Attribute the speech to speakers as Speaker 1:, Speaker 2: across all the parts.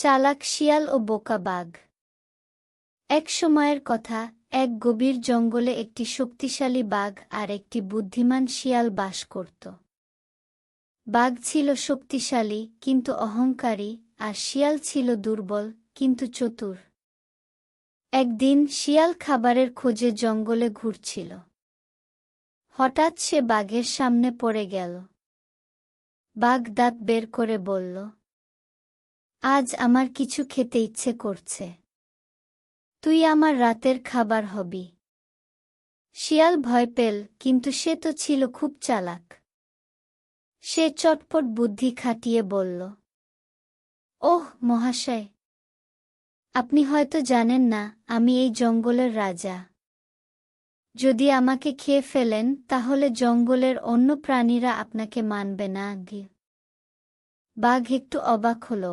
Speaker 1: চালাক শিয়াল ও বোকা বাঘ। এক সময়ের কথা, এক গভীর জঙ্গলে একটি শক্তিশালী বাঘ আর একটি বুদ্ধিমান শিয়াল বাস করত। বাঘ ছিল শক্তিশালী কিন্তু অহংকারী, আর শিয়াল ছিল দুর্বল কিন্তু চতুর। একদিন শিয়াল খাবারের খোঁজে জঙ্গলে ঘুরছিল। হঠাৎ সে বাঘের সামনে পড়ে গেল। বাঘ দাঁত বের করে বলল, আজ আমার কিছু খেতে ইচ্ছে করছে। তুই আমার রাতের খাবার হবি। শিয়াল ভয় পেল, কিন্তু সে তো ছিল খুব চালাক। সে চটপট বুদ্ধি খাটিয়ে বলল, ওহ মহাশয়, আপনি হয়তো জানেন না আমি এই জঙ্গলের রাজা। যদি আমাকে খেয়ে ফেলেন তাহলে জঙ্গলের অন্য প্রাণীরা আপনাকে মানবে না। বাঘ একটু অবাক হল।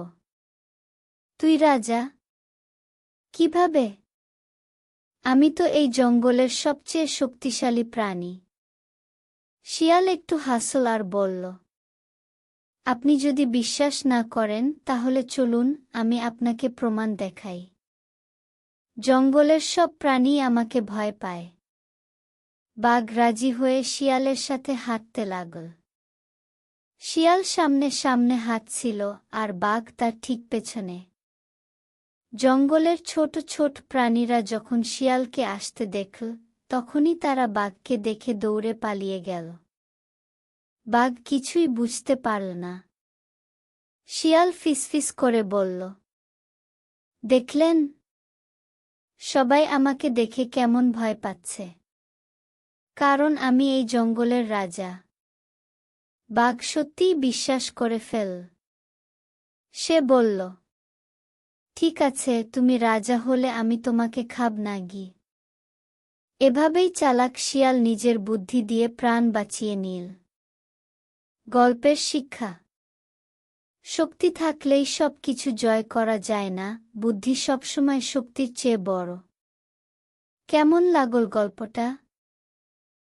Speaker 1: তুই রাজা? কিভাবে? আমি তো এই জঙ্গলের সবচেয়ে শক্তিশালী প্রাণী। শিয়াল একটু হাসল আর বলল, আপনি যদি বিশ্বাস না করেন তাহলে চলুন, আমি আপনাকে প্রমাণ দেখাই। জঙ্গলের সব প্রাণী আমাকে ভয় পায়। বাঘ রাজি হয়ে শিয়ালের সাথে হাঁটতে লাগল। শিয়াল সামনে সামনে হাঁটছিল আর বাঘ তার ঠিক পেছনে। জঙ্গলের ছোট ছোট প্রাণীরা যখন শিয়ালকে আসতে দেখল, তখনই তারা বাঘকে দেখে দৌড়ে পালিয়ে গেল। বাঘ কিছুই বুঝতে পারল না। শিয়াল ফিসফিস করে বলল, দেখলেন, সবাই আমাকে দেখে কেমন ভয় পাচ্ছে, কারণ আমি এই জঙ্গলের রাজা। বাঘ সত্যিই বিশ্বাস করে ফেল। সে বলল, ঠিক আছে, তুমি রাজা হলে আমি তোমাকে খাব না গি। এভাবেই চালাক শিয়াল নিজের বুদ্ধি দিয়ে প্রাণ বাঁচিয়ে নিল। গল্পের শিক্ষা: শক্তি থাকলেই সব কিছু জয় করা যায় না, বুদ্ধি সবসময় শক্তির চেয়ে বড়। কেমন লাগল গল্পটা?